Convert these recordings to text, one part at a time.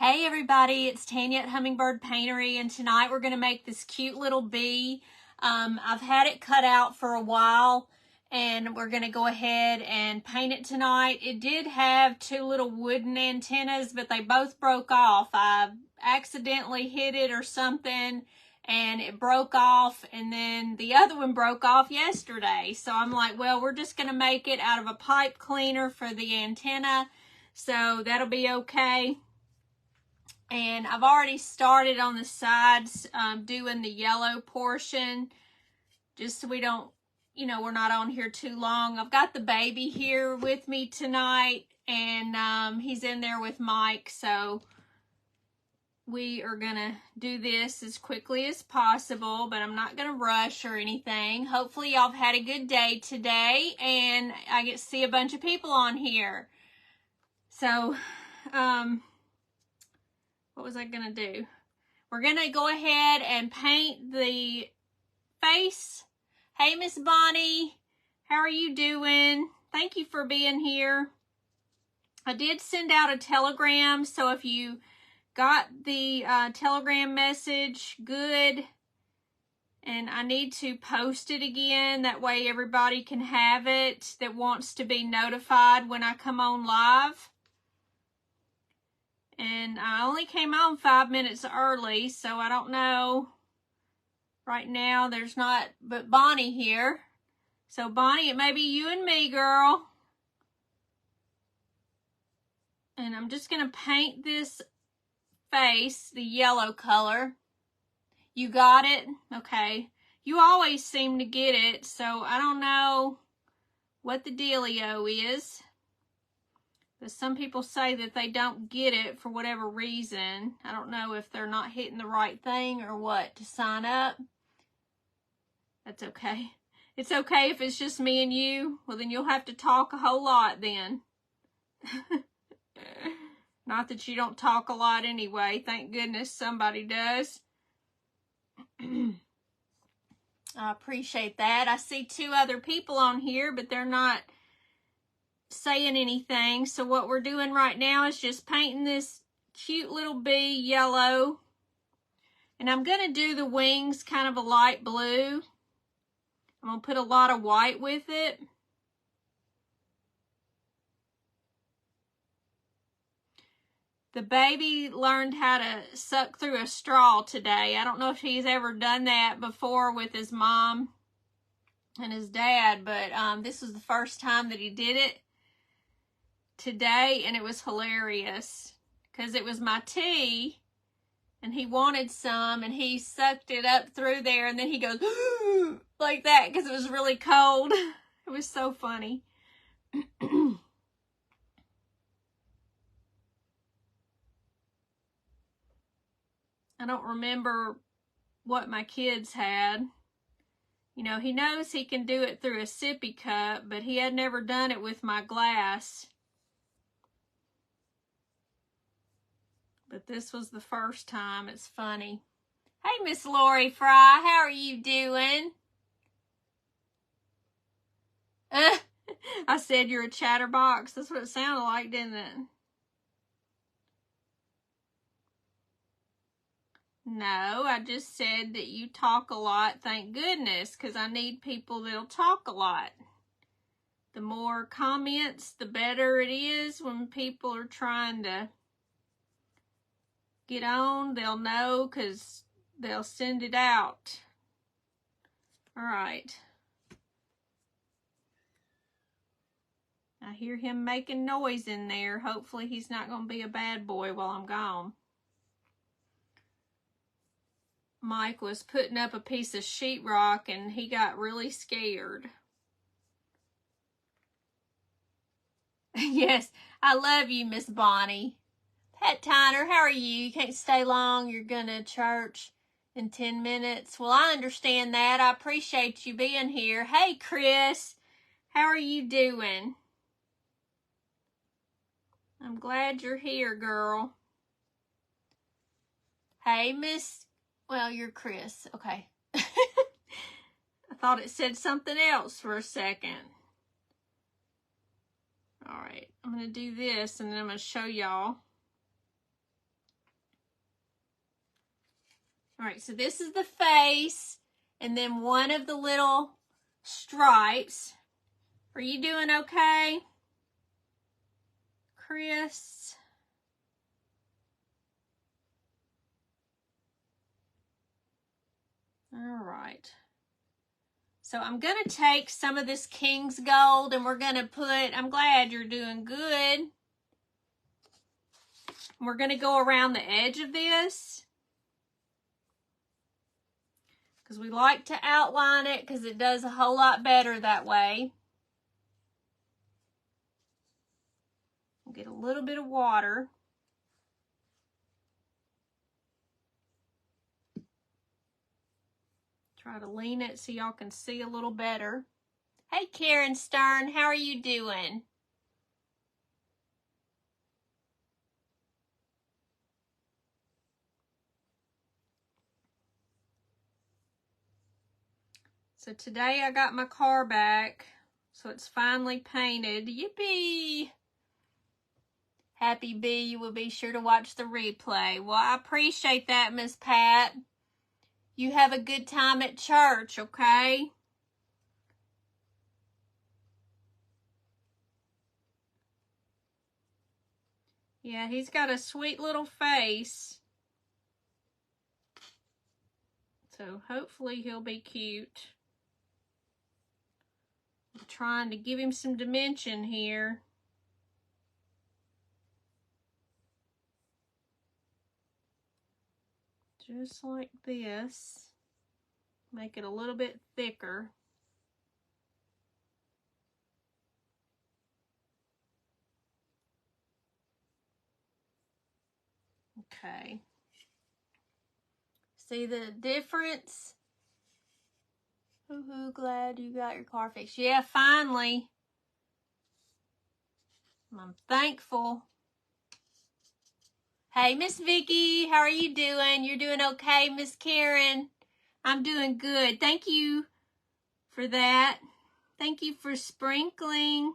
Hey everybody, it's Tanya at Hummingbird Paintery, and tonight we're going to make this cute little bee. I've had it cut out for a while, and we're going to go ahead and paint it tonight. It did have two little wooden antennas, but they both broke off. I accidentally hit it or something, and it broke off, and then the other one broke off yesterday. So I'm like, well, we're just going to make it out of a pipe cleaner for the antenna, so that'll be okay. And I've already started on the sides doing the yellow portion, just so we don't, we're not on here too long. I've got the baby here with me tonight, and he's in there with Mike, so we are going to do this as quickly as possible, but I'm not going to rush or anything. Hopefully y'all have had a good day today, and I get to see a bunch of people on here. So, what was I going to do? We're going to go ahead and paint the face. Hey, Miss Bonnie. How are you doing? Thank you for being here. I did send out a telegram, so if you got the telegram message, good. And I need to post it again. That way everybody can have it that wants to be notified when I come on live. And I only came on 5 minutes early, so I don't know. Right now, there's not but Bonnie here. So, Bonnie, it may be you and me, girl. And I'm just going to paint this face, the yellow color. You got it? Okay. You always seem to get it, so I don't know what the dealio is. But some people say that they don't get it for whatever reason. I don't know if they're not hitting the right thing or what to sign up. That's okay. It's okay if it's just me and you. Well, then you'll have to talk a whole lot then. Not that you don't talk a lot anyway. Thank goodness somebody does. I appreciate that. I see two other people on here, but they're not saying anything. So what we're doing right now is just painting this cute little bee yellow, and I'm going to do the wings kind of a light blue. I'm going to put a lot of white with it. The baby learned how to suck through a straw today. I don't know if he's ever done that before with his mom and his dad, but this was the first time that he did it today, and it was hilarious because it was my tea and he wanted some, and he sucked it up through there, and then he goes like that because it was really cold. It was so funny. I don't remember what my kids had. You know, he knows he can do it through a sippy cup, but he had never done it with my glass. But this was the first time. It's funny. Hey, Miss Lori Fry, how are you doing? I said you're a chatterbox. That's what it sounded like, didn't it? No, I just said that you talk a lot, thank goodness, because I need people that'll talk a lot. The more comments, the better it is when people are trying to get on. They'll know because they'll send it out. All right. I hear him making noise in there. Hopefully he's not going to be a bad boy while I'm gone. Mike was putting up a piece of sheetrock and he got really scared. Yes, I love you, Miss Bonnie. Pat Tyner, how are you? You can't stay long. You're going to church in 10 minutes. Well, I understand that. I appreciate you being here. Hey, Chris, how are you doing? I'm glad you're here, girl. Hey, Miss... Well, you're Chris. Okay. I thought it said something else for a second. All right. I'm going to do this, and then I'm going to show y'all. All right, so this is the face, and then one of the little stripes. Are you doing okay, Chris? All right. So I'm going to take some of this King's Gold, and we're going to put, I'm glad you're doing good. We're going to go around the edge of this, because we like to outline it because it does a whole lot better that way. We'll get a little bit of water. Try to lean it so y'all can see a little better. Hey, Karen Stern, how are you doing? So today I got my car back, so it's finally painted. Yippee! Happy Bee, you will be sure to watch the replay. Well, I appreciate that, Miss Pat. You have a good time at church, okay? Yeah, he's got a sweet little face. So hopefully he'll be cute. I'm trying to give him some dimension here. Just like this. Make it a little bit thicker. Okay. See the difference? Woohoo, glad you got your car fixed. Yeah, finally. I'm thankful. Hey, Miss Vicky, how are you doing? You're doing okay, Miss Karen? I'm doing good. Thank you for that. Thank you for sprinkling.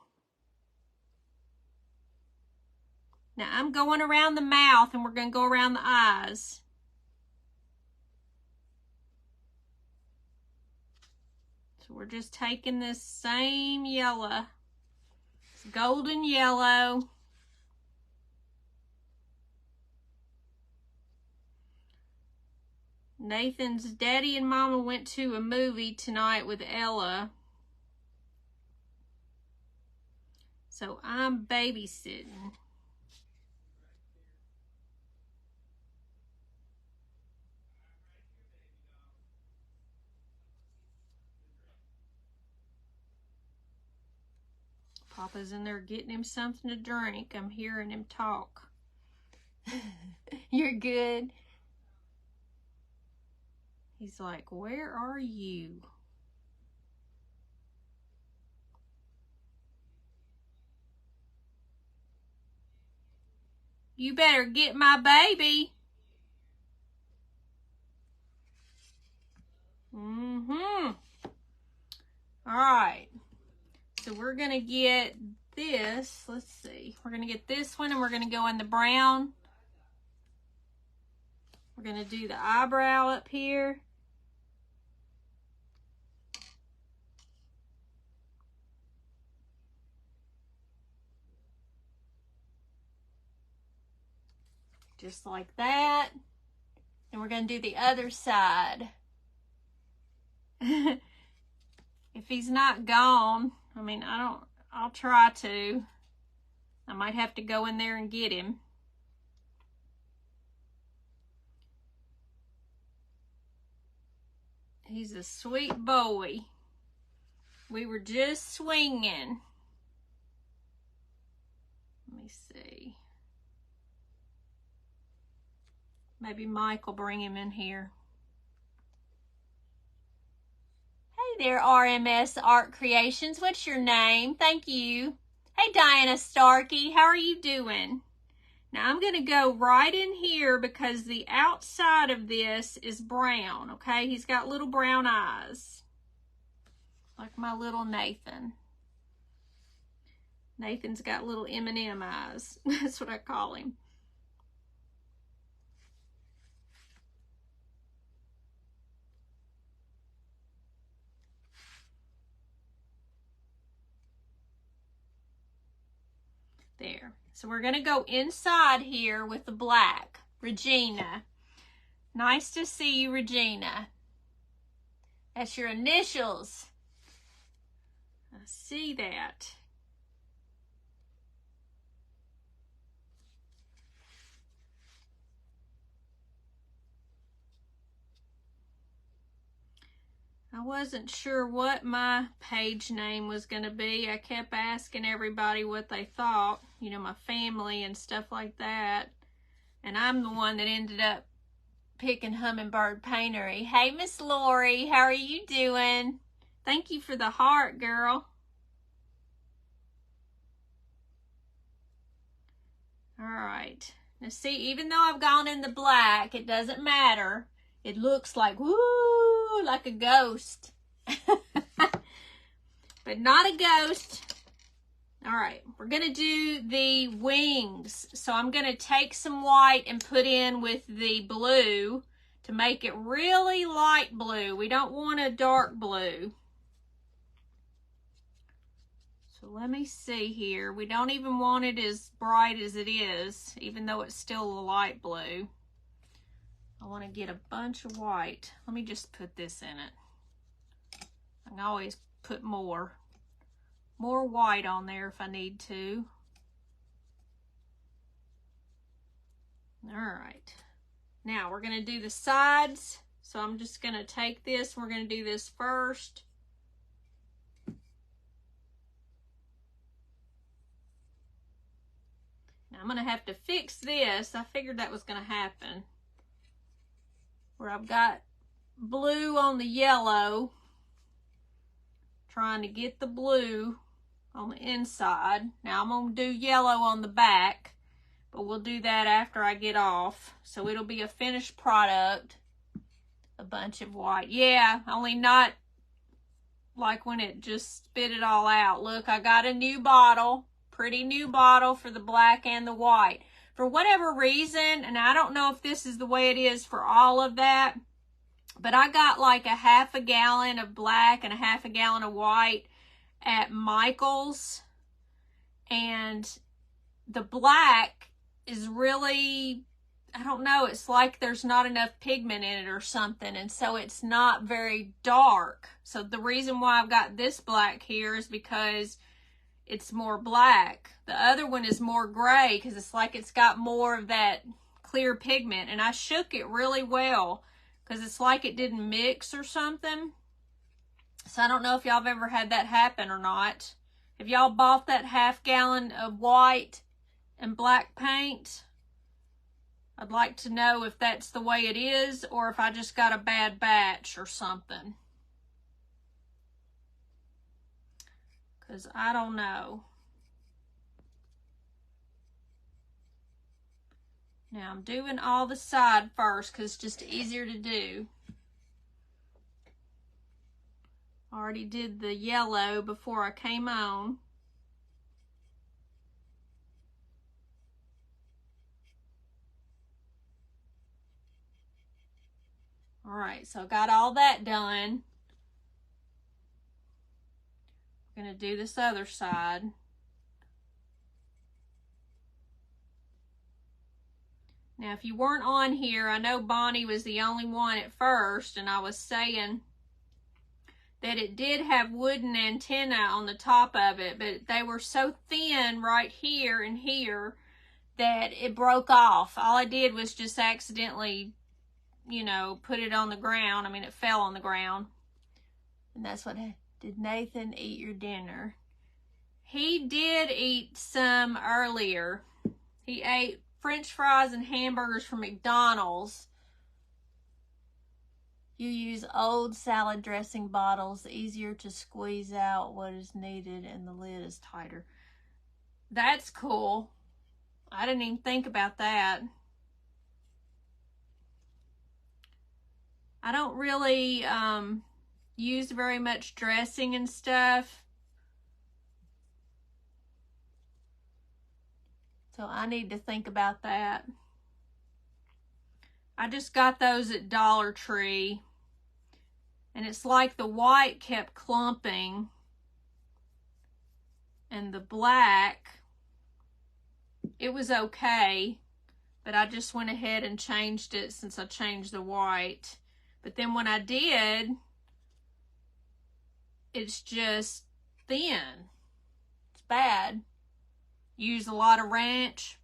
Now I'm going around the mouth, and we're going to go around the eyes. So we're just taking this same yellow. It's golden yellow. Nathan's daddy and mama went to a movie tonight with Ella. So I'm babysitting. Papa's in there getting him something to drink. I'm hearing him talk. You're good. He's like, where are you? You better get my baby. All right. So we're going to get this. Let's see. We're going to get this one, and we're going to go in the brown. We're going to do the eyebrow up here. Just like that. And we're going to do the other side. If he's not gone, I mean, I'll try to. I might have to go in there and get him. He's a sweet boy. We were just swinging. Let me see. Maybe Mike will bring him in here. Hey there, RMS Art Creations. What's your name? Thank you. Hey, Diana Starkey. How are you doing? Now, I'm going to go right in here because the outside of this is brown, okay? He's got little brown eyes, like my little Nathan. Nathan's got little M&M eyes. That's what I call him. There. So we're going to go inside here with the black. Regina. Nice to see you, Regina. That's your initials. I see that. I wasn't sure what my page name was going to be. I kept asking everybody what they thought, you know, my family and stuff like that. And I'm the one that ended up picking Hummingbird Paintery. Hey, Miss Lori, how are you doing? Thank you for the heart, girl. All right. Now see, even though I've gone in the black, it doesn't matter. It looks like, woo, like a ghost. But not a ghost. All right, we're going to do the wings. So I'm going to take some white and put in with the blue to make it really light blue. We don't want a dark blue. So let me see here. We don't even want it as bright as it is, even though it's still a light blue. I want to get a bunch of white. Let me just put this in it. I can always put more white on there if I need to. All right. Now we're going to do the sides. So I'm just going to take this. We're going to do this first. Now I'm going to have to fix this. I figured that was going to happen. Where I've got blue on the yellow. Trying to get the blue on the inside. Now I'm going to do yellow on the back, but we'll do that after I get off. So it'll be a finished product. A bunch of white. Yeah, only not like when it just spit it all out. Look, I got a new bottle. Pretty new bottle for the black and the white. For whatever reason, and I don't know if this is the way it is for all of that, but I got like a half a gallon of black and a half a gallon of white at Michael's. And the black is really, I don't know, it's like there's not enough pigment in it or something. And so it's not very dark. So the reason why I've got this black here is because it's more black. The other one is more gray because it's like it's got more of that clear pigment. And I shook it really well because it's like it didn't mix or something. So I don't know if y'all have ever had that happen or not. Have y'all bought that half gallon of white and black paint? I'd like to know if that's the way it is or if I just got a bad batch or something. Because I don't know. Now I'm doing all the side first because it's just easier to do. Already did the yellow before I came on. All right, so I got all that done. I'm going to do this other side. Now, if you weren't on here, I know Bonnie was the only one at first, and I was saying that it did have wooden antenna on the top of it, but they were so thin right here and here that it broke off. All I did was just accidentally, you know, put it on the ground. I mean, it fell on the ground. And that's what happened. Did Nathan eat your dinner? He did eat some earlier. He ate French fries and hamburgers from McDonald's. You use old salad dressing bottles, easier to squeeze out what is needed, and the lid is tighter. That's cool. I didn't even think about that. I don't really use very much dressing and stuff. So I need to think about that. I just got those at Dollar Tree. And it's like the white kept clumping. And the black, it was okay, but I just went ahead and changed it since I changed the white. But then when I did, it's just thin. It's bad. Use a lot of ranch.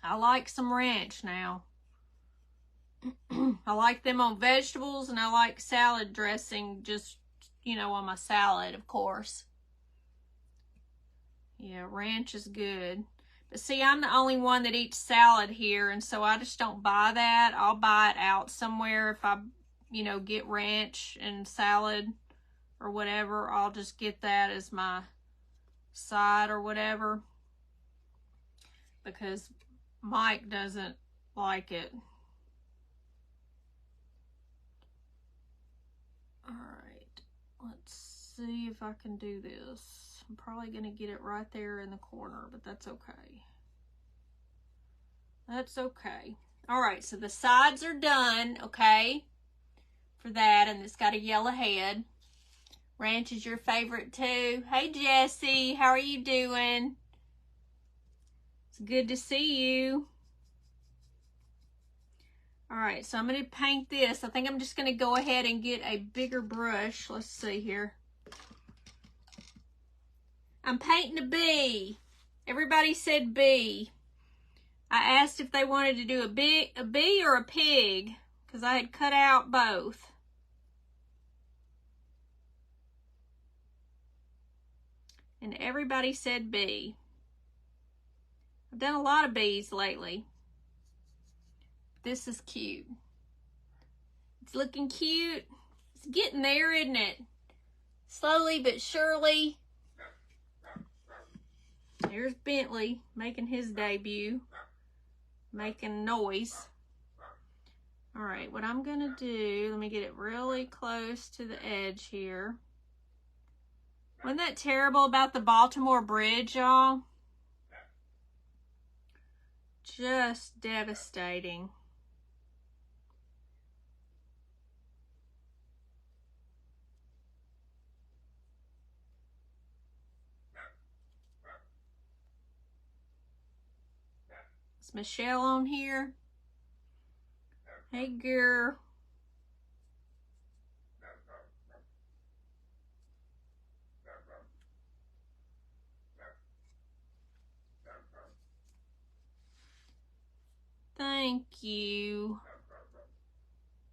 I like some ranch now. I like them on vegetables, and I like salad dressing, just, you know, on my salad, of course. Yeah, ranch is good. But see, I'm the only one that eats salad here, and so I just don't buy that. I'll buy it out somewhere. If I, you know, get ranch and salad or whatever, I'll just get that as my side or whatever, because Mike doesn't like it. All right, let's see if I can do this. I'm probably going to get it right there in the corner, but that's okay. That's okay. All right, so the sides are done, okay, for that, and it's got a yellow head. Ranch is your favorite too. Hey, Jessie, how are you doing? It's good to see you. All right, so I'm going to paint this. I think I'm just going to go ahead and get a bigger brush. Let's see here. I'm painting a bee. Everybody said bee. I asked if they wanted to do a bee or a pig, because I had cut out both. And everybody said bee. I've done a lot of bees lately. This is cute. It's looking cute. It's getting there, isn't it? Slowly but surely. There's Bentley making his debut. Making noise. All right, what I'm gonna do, let me get it really close to the edge here. Wasn't that terrible about the Baltimore Bridge, y'all? Just devastating. Is Michelle on here? Hey, girl. Thank you.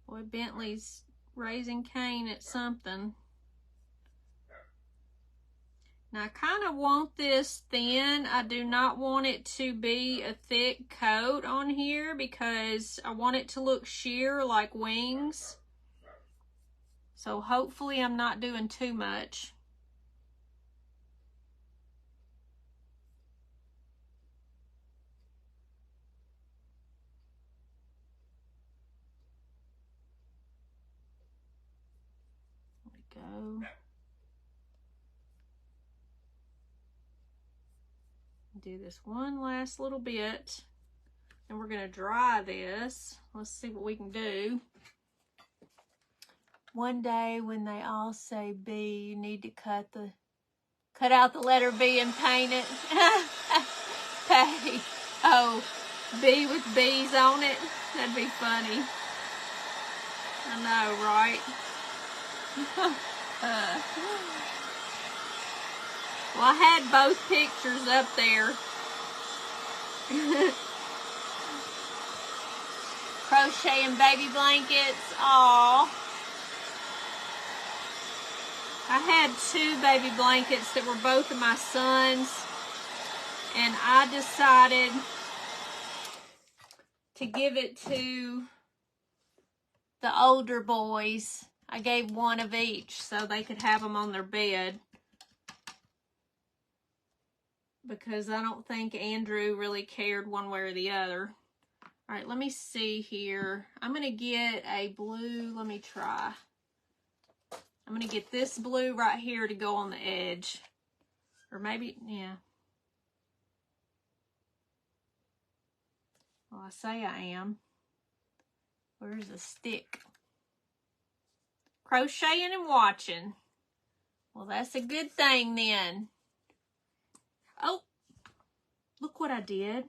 Boy, Bentley's raising Cain at something. Now, I kind of want this thin. I do not want it to be a thick coat on here because I want it to look sheer like wings. So hopefully I'm not doing too much. There we go. Do this one last little bit, and we're gonna dry this. Let's see what we can do. One day when they all say B, you need to cut out the letter B and paint it. Patty. Oh, B with bees on it. That'd be funny. I know, right? Well, I had both pictures up there. Crocheting baby blankets. Aww. I had 2 baby blankets that were both of my sons, and I decided to give it to the older boys. I gave one of each so they could have them on their bed, because I don't think Andrew really cared one way or the other. All right, let me see here. I'm going to get a blue. Let me try. I'm going to get this blue right here to go on the edge. Or maybe, yeah. Well, I say I am. Where's the stick? Crocheting and watching. Well, that's a good thing then. Oh, Look what I did.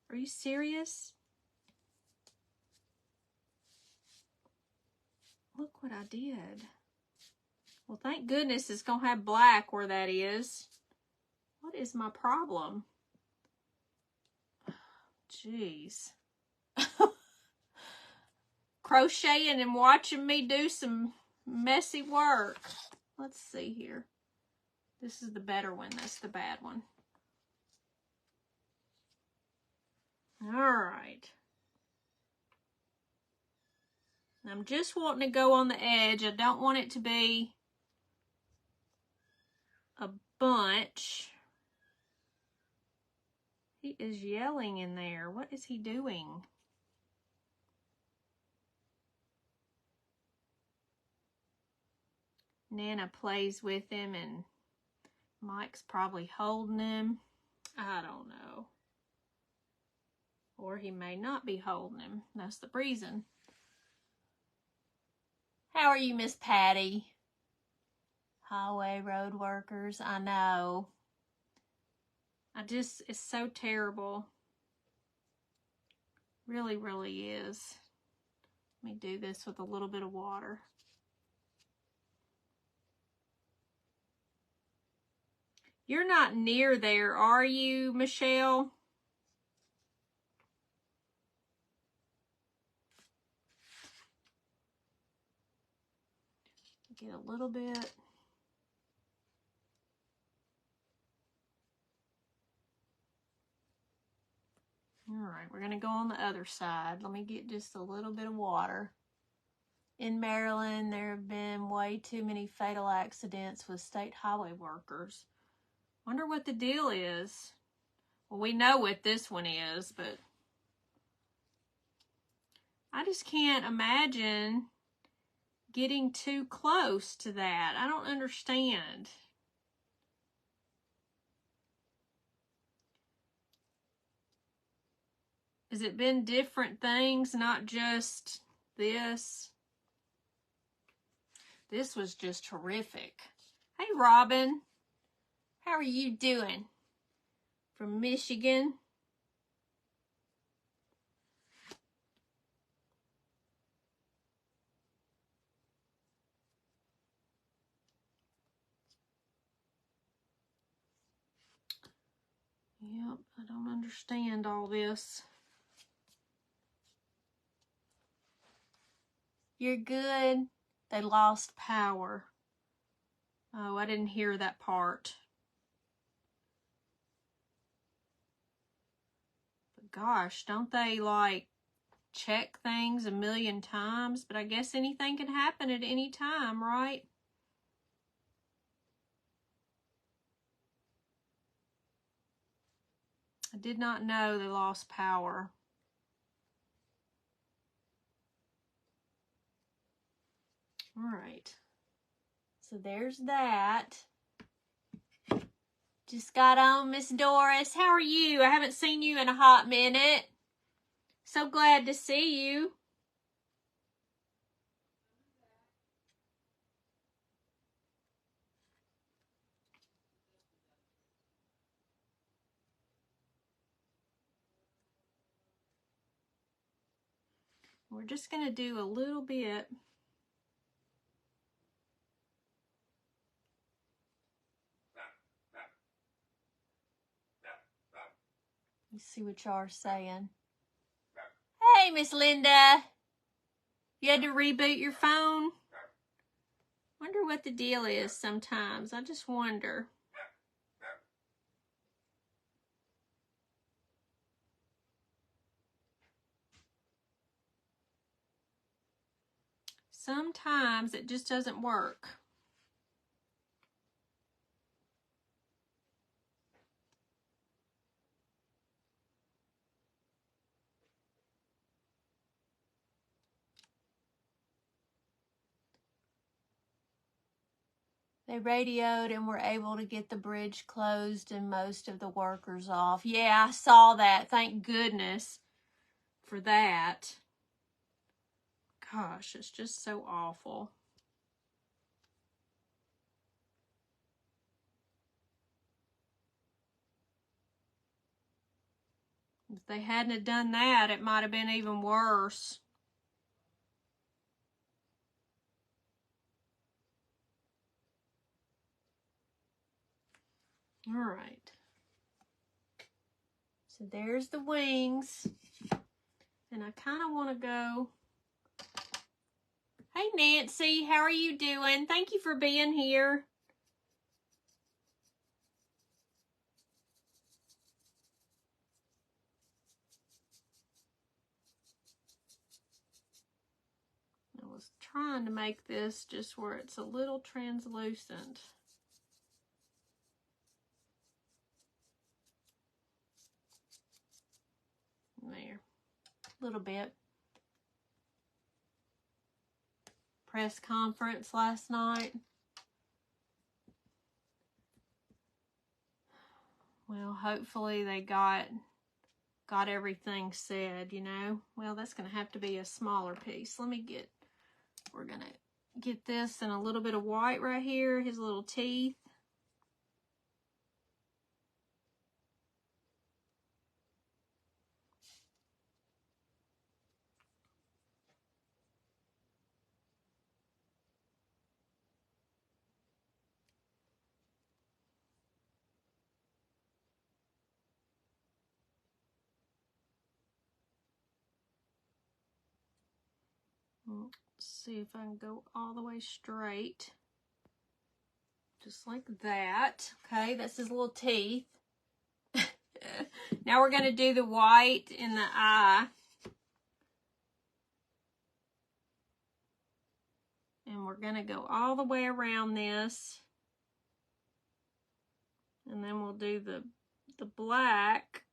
Are you serious? Look what I did. Well, thank goodness it's going to have black where that is. What is my problem? Jeez. Crocheting and watching me do some messy work. Let's see here. This is the better one. That's the bad one. All right. I'm just wanting to go on the edge. I don't want it to be a bunch. He is yelling in there. What is he doing? Nana plays with him and Mike's probably holding him. I don't know. Or he may not be holding him. That's the reason. How are you, Miss Patty? Highway road workers. I know. It's so terrible. Really, really is. Let me do this with a little bit of water. You're not near there, are you, Michelle? Get a little bit. All right, we're going to go on the other side. Let me get just a little bit of water. In Maryland, there have been way too many fatal accidents with state highway workers. Wonder what the deal is. Well, we know what this one is, but I just can't imagine getting too close to that. I don't understand. Has it been different things, not just this? This was just horrific. Hey, Robin. How are you doing? From Michigan. Yep, I don't understand all this. You're good. They lost power. Oh, I didn't hear that part. But gosh, don't they like check things a million times? But I guess anything can happen at any time, right? I did not know they lost power. All right. So there's that. Just got on, Miss Doris. How are you? I haven't seen you in a hot minute. So glad to see you. We're just going to do a little bit. Let's see what y'all are saying. Hey, Miss Linda. You had to reboot your phone? Wonder what the deal is sometimes. I just wonder. Sometimes it just doesn't work. They radioed and were able to get the bridge closed and most of the workers off. Yeah, I saw that. Thank goodness for that. Gosh, it's just so awful. If they hadn't have done that, it might have been even worse. All right. So there's the wings. And I kind of want to go. Hey, Nancy, how are you doing? Thank you for being here. I was trying to make this just where it's a little translucent. There, a little bit. Press conference last night. Well, hopefully they got everything said, you know. Well, that's going to have to be a smaller piece. We're going to get this in a little bit of white right here, his little teeth. Let's see if I can go all the way straight. Just like that. Okay, that's his little teeth. Now we're going to do the white in the eye. And we're going to go all the way around this. And then we'll do the black.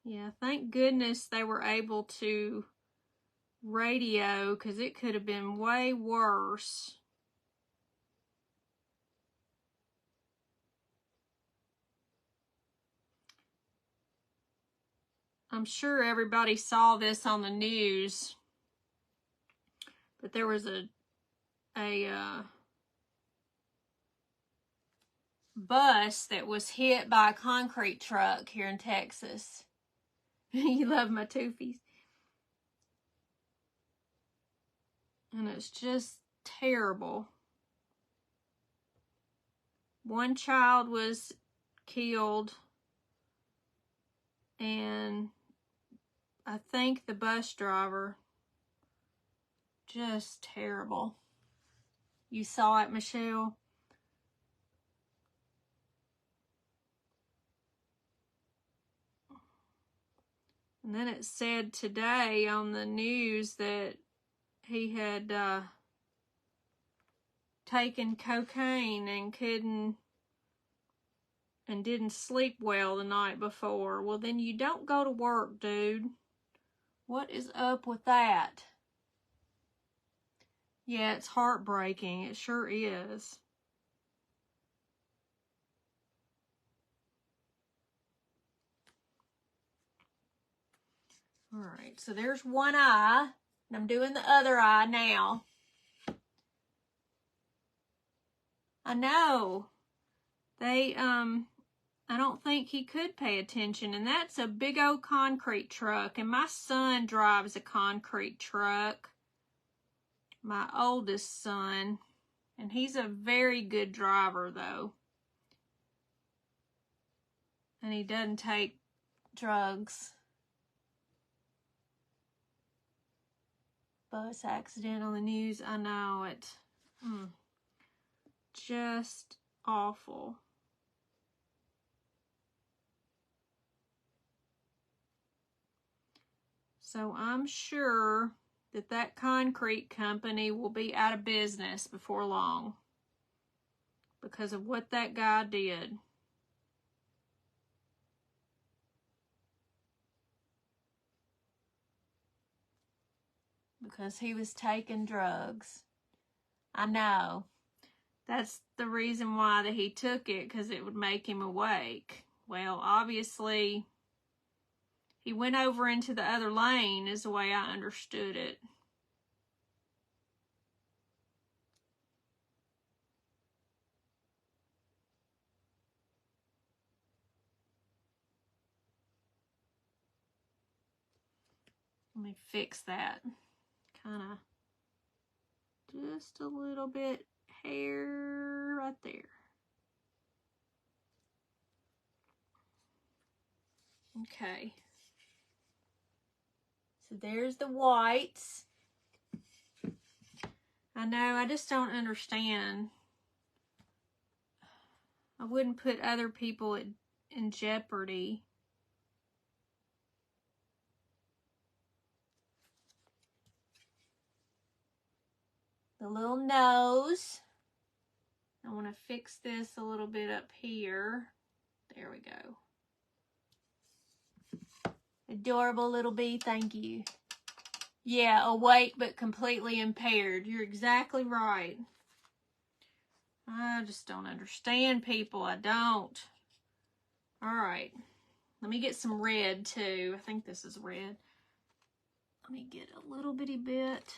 Yeah, thank goodness they were able to radio, because it could have been way worse. I'm sure everybody saw this on the news, but there was a bus that was hit by a concrete truck here in Texas. You love my toofies. And it's just terrible. One child was killed, and I think the bus driver, just terrible. You saw it, Michelle? And then it said today on the news that he had taken cocaine and didn't sleep well the night before. Well, then you don't go to work, dude. What is up with that? Yeah, it's heartbreaking. It sure is. All right, so there's one eye, and I'm doing the other eye now. I know. I don't think he could pay attention, and that's a big old concrete truck, and my son drives a concrete truck, my oldest son, and he's a very good driver, though, and he doesn't take drugs. Bus accident on the news, I know it. Just awful. So I'm sure that concrete company will be out of business before long because of what that guy did. Because he was taking drugs. I know. That's the reason why that he took it, because it would make him awake. Well, obviously, he went over into the other lane is the way I understood it. Let me fix that. Kind of just a little bit hair right there. Okay. So there's the whites. I know, I just don't understand. I wouldn't put other people in jeopardy. The little nose. I want to fix this a little bit up here. There we go. Adorable little bee, thank you. Yeah, awake but completely impaired. You're exactly right. I just don't understand people. I don't. All right. Let me get some red too. I think this is red. Let me get a little bitty bit.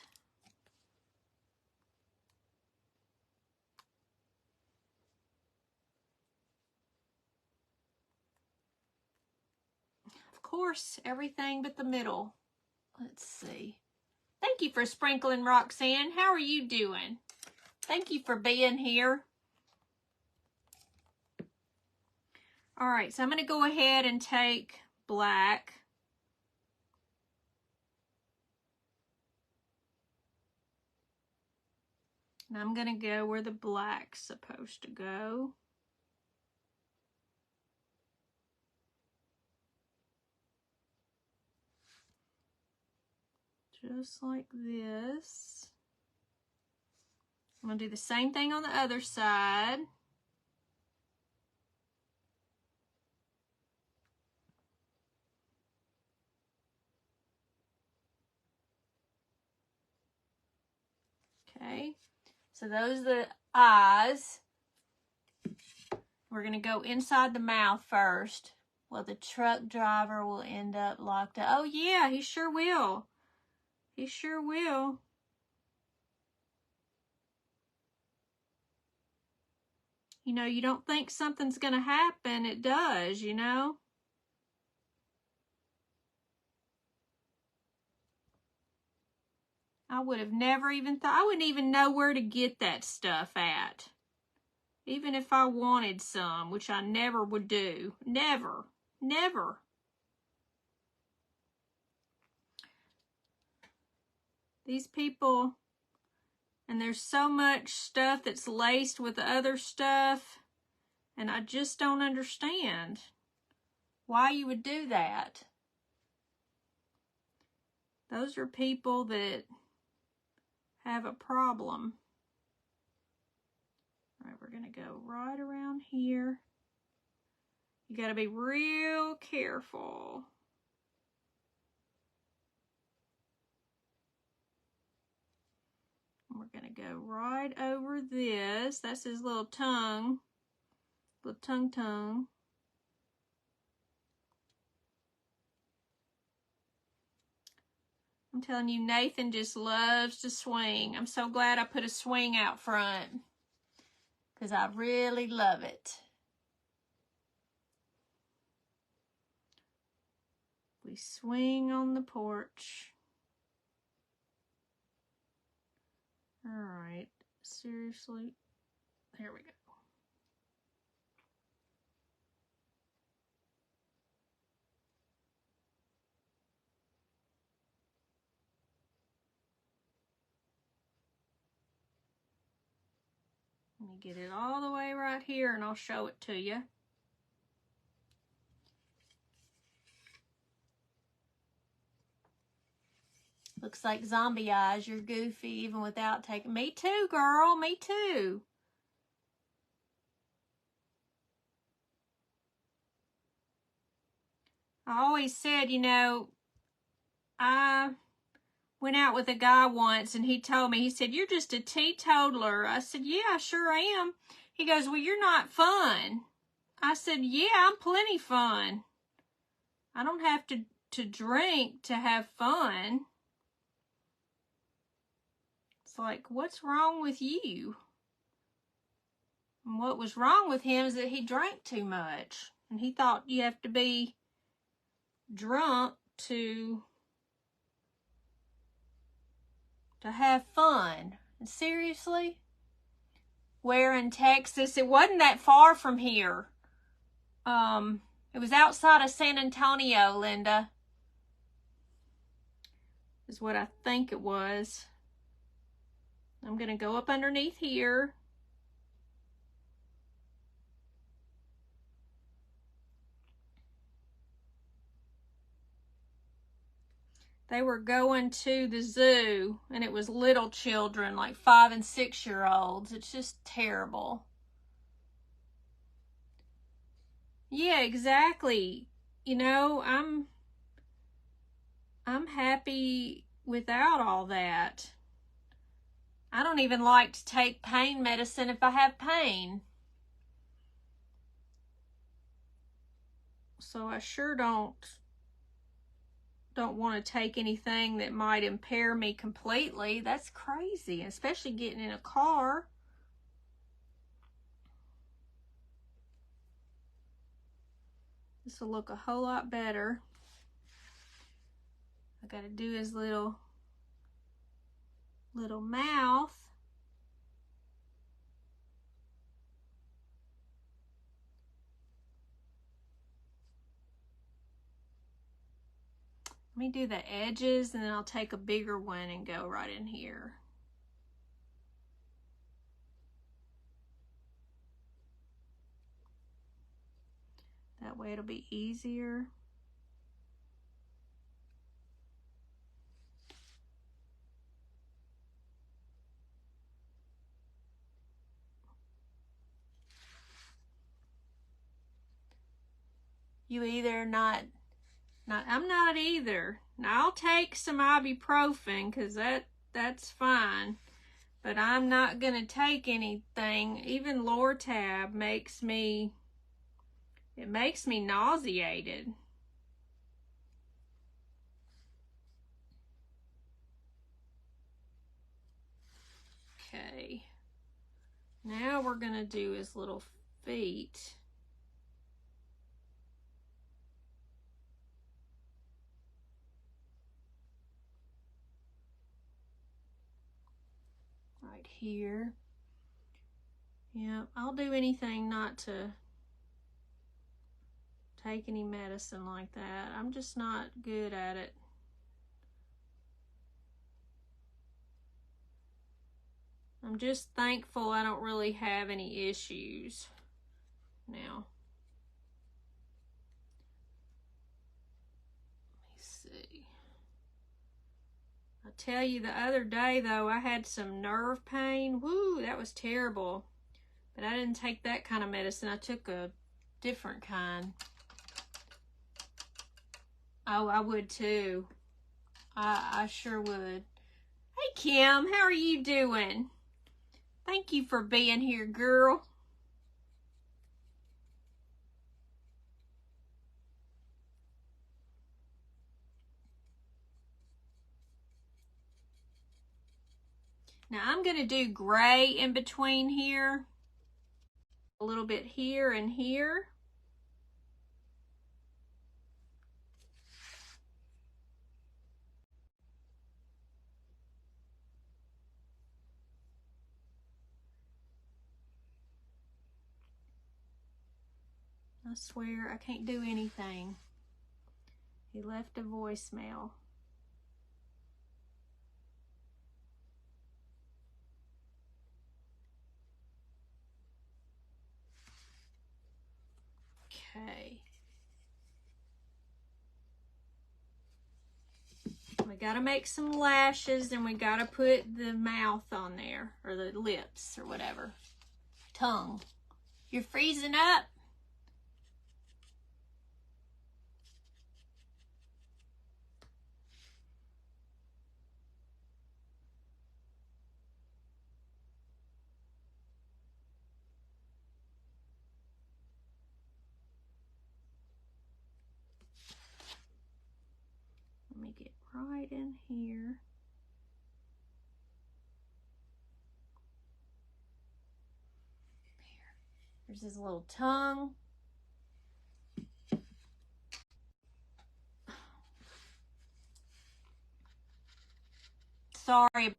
Of course, everything but the middle. Let's see. Thank you for sprinkling, Roxanne. How are you doing? Thank you for being here. All right, so I'm going to go ahead and take black. And I'm going to go where the black's supposed to go. Just like this. I'm going to do the same thing on the other side. Okay, so those are the eyes. We're going to go inside the mouth first. Well, the truck driver will end up locked up. Oh, yeah, he sure will. He sure will. You know, you don't think something's going to happen. It does, you know. I would have never even thought. I wouldn't even know where to get that stuff at. Even if I wanted some, which I never would do. Never. Never. These people, and there's so much stuff that's laced with other stuff, and I just don't understand why you would do that. Those are people that have a problem. All right, we're going to go right around here. You got to be real careful. And we're going to go right over this. That's his little tongue. Little tongue. I'm telling you, Nathan just loves to swing. I'm so glad I put a swing out front, because I really love it. We swing on the porch. All right, seriously, there we go. Let me get it all the way right here and I'll show it to you. Looks like zombie eyes. You're goofy even without taking... Me too, girl. Me too. I always said, you know, I went out with a guy once and he told me, he said, "You're just a teetotaler." I said, "Yeah, I sure am." He goes, "Well, you're not fun." I said, "Yeah, I'm plenty fun. I don't have to drink to have fun." It's like, what's wrong with you? And what was wrong with him is that he drank too much. And he thought you have to be drunk to to have fun. And seriously? Where in Texas? It wasn't that far from here. It was outside of San Antonio, Linda. Is what I think it was. I'm going to go up underneath here. They were going to the zoo, and it was little children, like 5- and 6-year-olds. It's just terrible. Yeah, exactly. You know, I'm happy without all that. I don't even like to take pain medicine if I have pain. So I sure don't want to take anything that might impair me completely. That's crazy, especially getting in a car. This will look a whole lot better. I got to do his little mouth. Let me do the edges, and then I'll take a bigger one and go right in here. That way it'll be easier. You either not, I'm not either. Now I'll take some ibuprofen because that's fine. But I'm not going to take anything. Even Lortab makes me nauseated. Okay. Now we're going to do his little feet. Right here. Yeah, I'll do anything not to take any medicine like that. I'm just not good at it. I'm just thankful I don't really have any issues now. Let me see. I tell you, the other day though, I had some nerve pain. Woo, that was terrible. But I didn't take that kind of medicine. I took a different kind. Oh, I would too. I sure would. Hey, Kim, how are you doing? Thank you for being here, girl. Now I'm going to do gray in between here. A little bit here and here. I swear I can't do anything. He left a voicemail. Okay. We gotta make some lashes, and we gotta put the mouth on there, or the lips, or whatever. Tongue. You're freezing up? Let me get right in here. There's his little tongue. Sorry.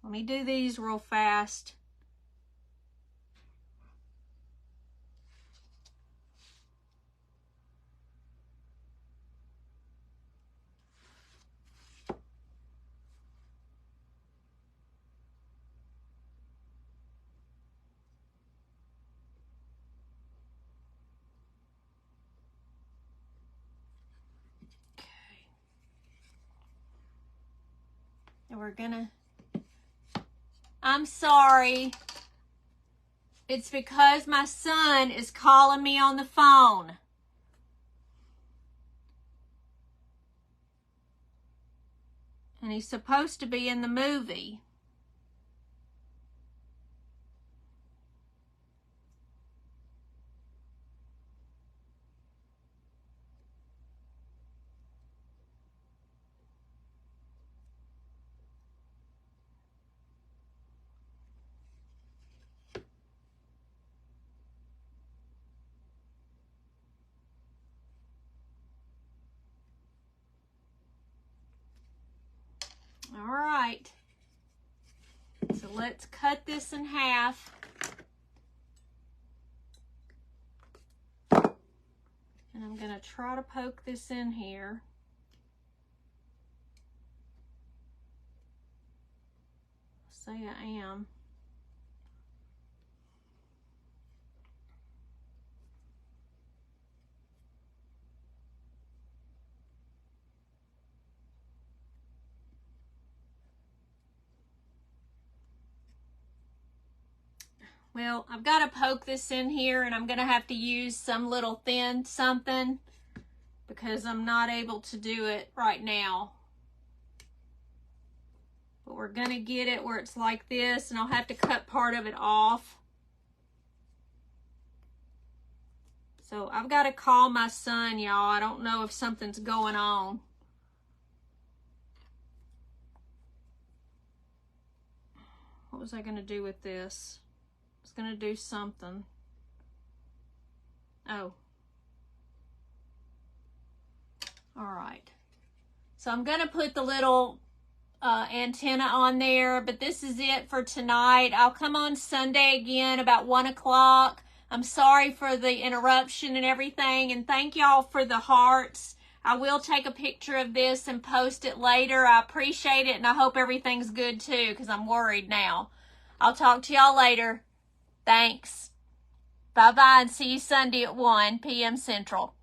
Let me do these real fast. And we're gonna, I'm sorry. It's because my son is calling me on the phone. And he's supposed to be in the movie. All right, so let's cut this in half. And I'm going to try to poke this in here. Say I am. Well, I've got to poke this in here, and I'm going to have to use some little thin something because I'm not able to do it right now. But we're going to get it where it's like this, and I'll have to cut part of it off. So I've got to call my son, y'all. I don't know if something's going on. What was I going to do with this? I was going to do something. Oh. All right. So I'm going to put the little antenna on there, but this is it for tonight. I'll come on Sunday again about 1 o'clock. I'm sorry for the interruption and everything, and thank y'all for the hearts. I will take a picture of this and post it later. I appreciate it, and I hope everything's good too, because I'm worried now. I'll talk to y'all later. Thanks. Bye-bye, and see you Sunday at 1 p.m. Central.